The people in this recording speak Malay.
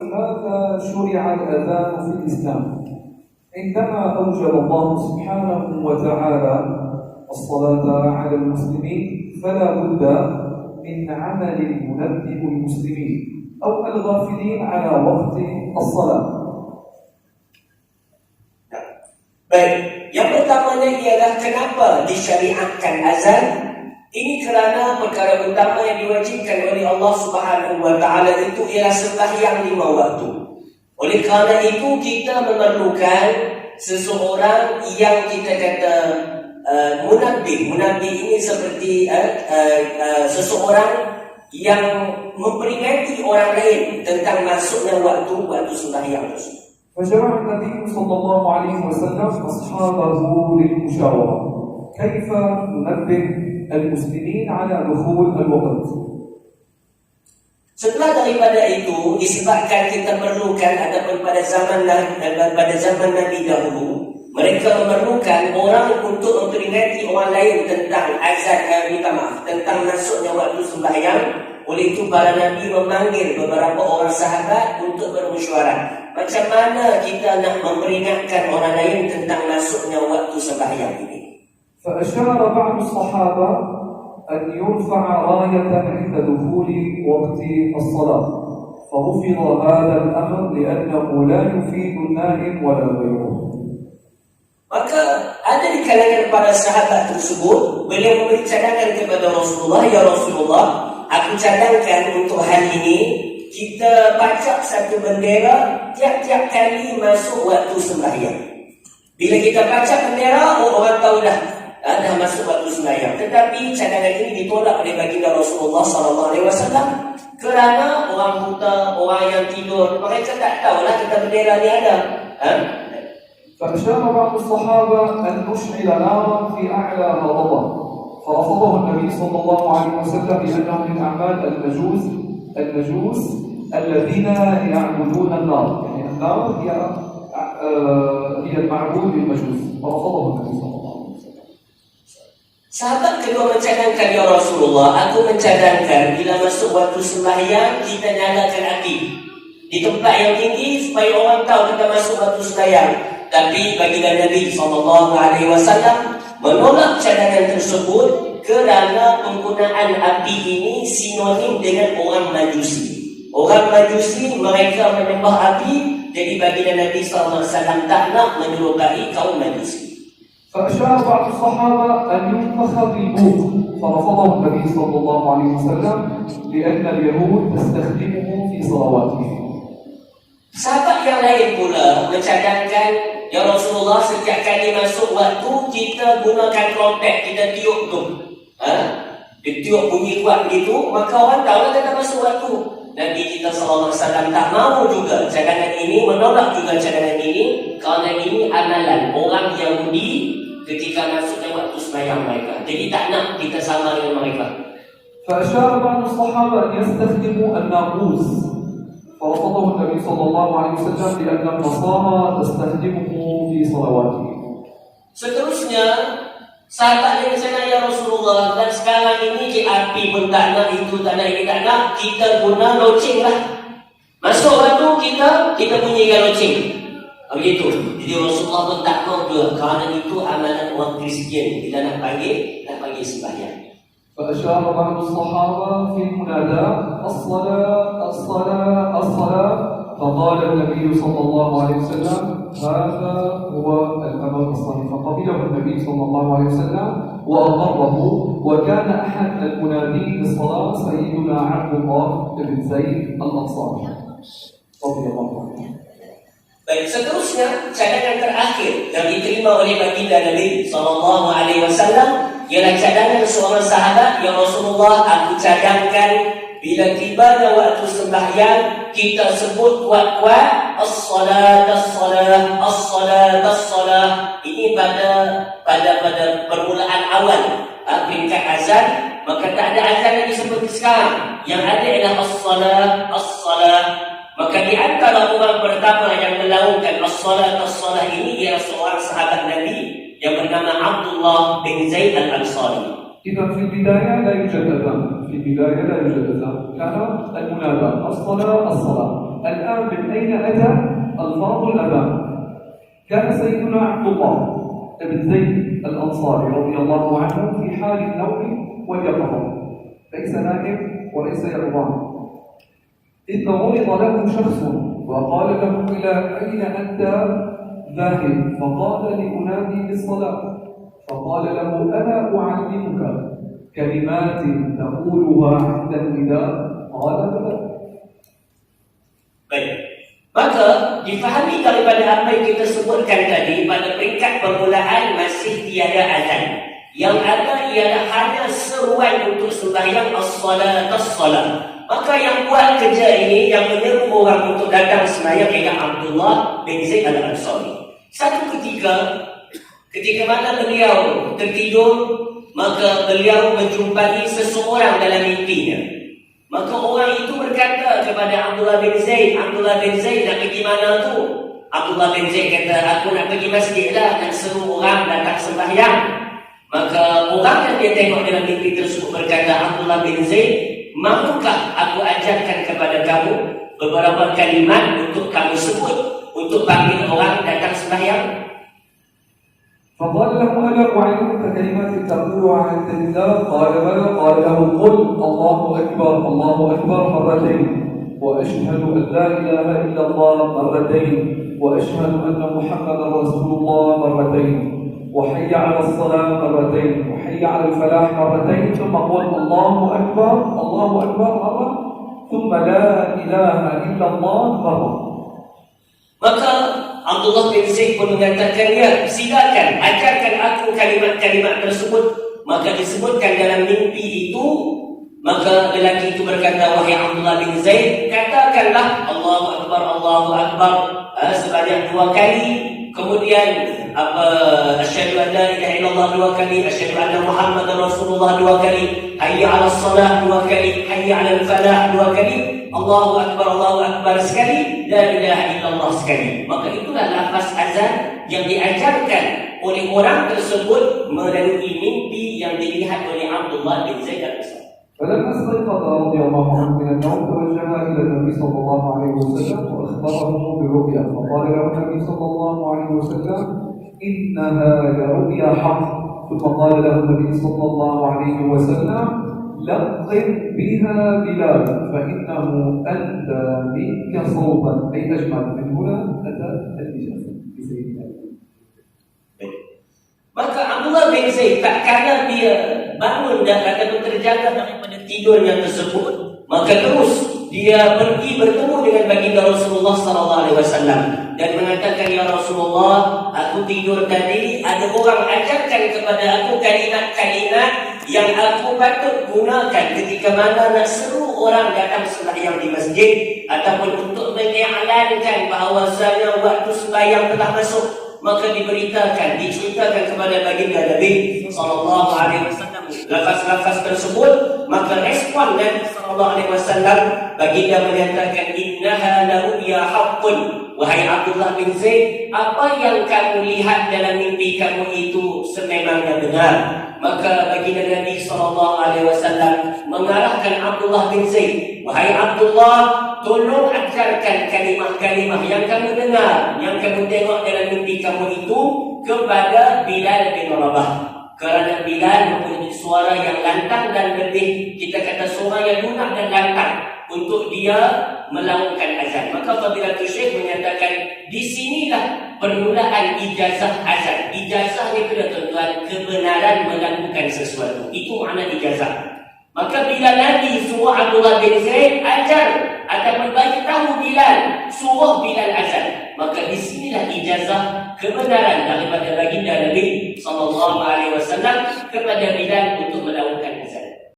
لماذا شرع الأذان في الإسلام؟ عندما أوجب الله سبحانه وتعالى الصلاة على المسلمين فلا بد من عمل ينبه المسلمين أو الغافلين على وقت الصلاة. Baik, yang pertamanya ialah kenapa disyariatkan azan? Ini kerana perkara utama yang diwajibkan oleh Allah Subhanahu wa taala itu ialah sembahyang 5 waktu. Oleh kerana itu kita memerlukan seseorang yang kita kata munabbih. Munabbih ini seperti seseorang yang memperingati orang lain tentang masuknya waktu sembahyang tersebut. فشرع النبي صلى الله عليه وسلم أصحابه للمشاورة كيف ننبه المسلمين على دخول الوقت. Setelah daripada itu disebabkan kita perlukan ataupun pada zaman Nabi dahulu mereka memerlukan orang untuk memperingati orang lain tentang tentang masuknya waktu sembahyang. Oleh itu para Nabi memanggil beberapa orang sahabat untuk bermusyawarah. Macam mana kita nak memperingatkan orang lain tentang masuknya waktu sembahyang ini? فأشار بعض الصحابة أن يرفع راية عند دخول وقت الصلاة فرفض هذا الأمر لأنه لا يفيد النائم ولا غيره. Maka ada di kalangan para sahabat tersebut beliau memberi cadangan kepada Rasulullah, ya Rasulullah, aku cadangkan untuk hal ini kita baca satu bendera tiap-tiap kali masuk waktu sembahyang. Bila kita baca bendera, orang tahu dah masuk waktu sembahyang. Tetapi cadangan ini ditolak oleh baginda Rasulullah SAW kerana orang buta, orang yang tidur, mereka tak tahulah kita bendera ni ada. فأشار بعض الصحابة أن نشعل نارا في أعلى هضبة فرفضه النبي صلى الله عليه وسلم لأنه من أعمال المجوس الذين يعبدون النار، يعني النار هي المعبود للمجوس فرفضه النبي صلى الله عليه وسلم. Sahabat kedua mencadangkan, ya Rasulullah, aku mencadangkan bila masuk waktu sembahyang kita nyalakan api di tempat yang tinggi supaya orang tahu kita masuk waktu sembahyang. Tapi baginda Nabi SAW menolak cadangan tersebut kerana penggunaan api ini sinonim dengan orang Majusi. Orang Majusi mereka menyembah api, jadi baginda Nabi SAW tak nak menyerupai kaum Majusi. فأشار بعض الصحابة أن ينفخ بالبوق فرفضه النبي صلى الله عليه وسلم لأن اليهود تستخدمه في صلواتهم. Sahabat yang lain pula mencadangkan, ya Rasulullah, setiap kali masuk waktu kita gunakan trompet, kita tiup tu. Tiup bunyi kuat begitu, maka orang tahu kita masuk waktu. Nabi kita SAW tak mahu juga cadangan ini, menolak juga cadangan ini kerana ini amalan orang Yahudi ketika masuknya waktu sembahyang mereka. Jadi tak nak kita sama dengan mereka. فأشار بعض الصحابة أن يستخدموا الناقوس فرفضه النبي صلى الله عليه وسلم لأن النصارى تستخدمه في صلواتهم. Seterusnya sahabat yang sana, ya Rasulullah, dan sekarang ini je api pun tak nak, itu tak nak, ini tak nak, kita guna loceng lah. Masuk waktu kita bunyikan loceng. Begitu. Jadi Rasulullah pun tak mau juga kerana itu amalan orang Kristian. Kita nak panggil sembahyang. فأشار بعض الصحابة في المنادى الصلاة فقال النبي صلى الله عليه وسلم هذا هو الأمر الصحيح فقبله النبي صلى الله عليه وسلم وأقره. وكان أحد المنادين بالصلاة سيدنا عبد الله بن زيد الأنصاري رضي الله عنه. Baik, seterusnya cadangan terakhir yang diterima oleh baginda Nabi SAW ialah cadangan seorang sahabat, ya Rasulullah, aku cadangkan bila tibanya waktu sembahyang kita sebut kuat-kuat as-salat as-salat as-salat as-salat. Ini pada permulaan awal peringkat azan, maka tak ada azan lagi seperti sekarang. Yang ada ialah as-salat as-salat. Maka di antara orang pertama yang melakukan as-salat as-salat ini ialah seorang sahabat Nabi yang bernama Abdullah bin Zaid al-Ansari. إذا في البداية لا يوجد أذان، في البداية لا يوجد أذان، كان المنادى الصلاة. الآن من أين أتى ألفاظ الأذان؟ كان سيدنا عبد الله بن زيد الأنصاري رضي الله عنه في حال النوم واليقظة، ليس نائم وليس يقظان، إذ عرض له شخص وقال له: إلى أين أنت ذاهب؟ فقال: لأنادي بالصلاة. فقال له: ألا أعلمك كلمات تقولها عند النداء؟ قال: بلى. Baik. Maka difahami daripada apa yang kita sebutkan tadi, pada peringkat permulaan masih tiada azan. Yang ada ialah hanya seruan untuk sembahyang as-salat as-salat. Maka yang buat kerja ini, yang menyeru orang untuk datang sembahyang ialah Abdullah bin Zaid al-Ansari. Satu ketika mana beliau tertidur, maka beliau menjumpai seseorang dalam mimpinya. Maka orang itu berkata kepada Abdullah bin Zaid, Abdullah bin Zaid, nak pergi mana tu? Abdullah bin Zaid kata, aku nak pergi masjid lah, nak seru orang datang sembahyang. Maka orang yang dia tengok dalam mimpi tersebut berkata, Abdullah bin Zaid, maukah aku ajarkan kepada kamu beberapa kalimat untuk kamu sebut, untuk panggil orang datang sembahyang? فقال له: ألا أعلمك كلمات تقولها عند النداء؟ قال: بلى. قال له: قل الله أكبر الله أكبر مرتين، وأشهد أن لا إله إلا الله مرتين، وأشهد أن محمدا رسول الله مرتين، وحي على الصلاة مرتين، وحي على الفلاح مرتين، ثم قل الله أكبر مرة، ثم لا إله إلا الله مرة. Maka Abdullah bin Zaid pun mengatakan, ya, silakan ajarkan aku kalimat-kalimat tersebut. Maka disebutkan dalam mimpi itu, maka lelaki itu berkata, wahai Abdullah bin Zaid, katakanlah Allahu Akbar sebanyak 2 kali. Kemudian asyhadu an la ilaha illallah 2 kali, asyhadu anna Muhammadar Rasulullah 2 kali, hayya 'alas salah 2 kali, hayya 'alal falah 2 kali, Allahu Akbar sekali, la ilaha illallah sekali. Maka itulah lafaz azan yang diajarkan oleh orang tersebut melalui mimpi yang dilihat oleh Abdullah bin Zaid al-Ansari. فلما استيقظ رضي الله عنه من النوم توجه إلى النبي صلى الله عليه وسلم وأخبره برؤيا، فقال له النبي صلى الله عليه وسلم: إنها لرؤيا حق. ثم قال له النبي صلى الله عليه وسلم: لقن بها بلال فإنه أندى منك صوتا، أي أجمل. من هنا أتى الإجازة بسيدنا. Maka Abdullah bin Zaid, tak kala dia bangun dan akan terjaga daripada tidurnya tersebut, maka terus dia pergi bertemu dengan baginda Rasulullah SAW dan mengatakan, ya Rasulullah, aku tidur tadi, ada orang ajarkan kepada aku kalimat-kalimat yang aku patut gunakan ketika mana nak seru orang datang sembahyang di masjid, ataupun untuk mengiklankan bahawasanya waktu sembahyang telah masuk. Maka diceritakan kepada baginda Nabi SAW lafaz-lafaz tersebut. Maka respon Nabi SAW, baginda menyatakan, innaha la ru'ya haqqun. Wahai Abdullah bin Zaid, apa yang kamu lihat dalam mimpi kamu itu sememangnya benar. Maka baginda Nabi SAW mengarahkan Abdullah bin Zaid, wahai Abdullah, tolong ajarkan kalimah-kalimah yang kamu dengar, yang kamu tengok dalam mimpi kamu itu kepada Bilal bin Rabah. Kerana Bilal mempunyai suara yang lantang dan lebih, kita kata suara yang lunak dan lantang untuk dia melakukan azan. Maka Fadilatul Syekh menyatakan, di sinilah permulaan ijazah azan. Ijazah itu adalah tuan-tuan kebenaran melakukan sesuatu. Itu makna ijazah. Maka bila Nabi suruh Abdullah bin Zaid ajar ataupun bagi tahu Bilal, suruh Bilal azan, maka di sinilah ijazah kebenaran daripada baginda Nabi SAW kepada Bilal untuk melakukan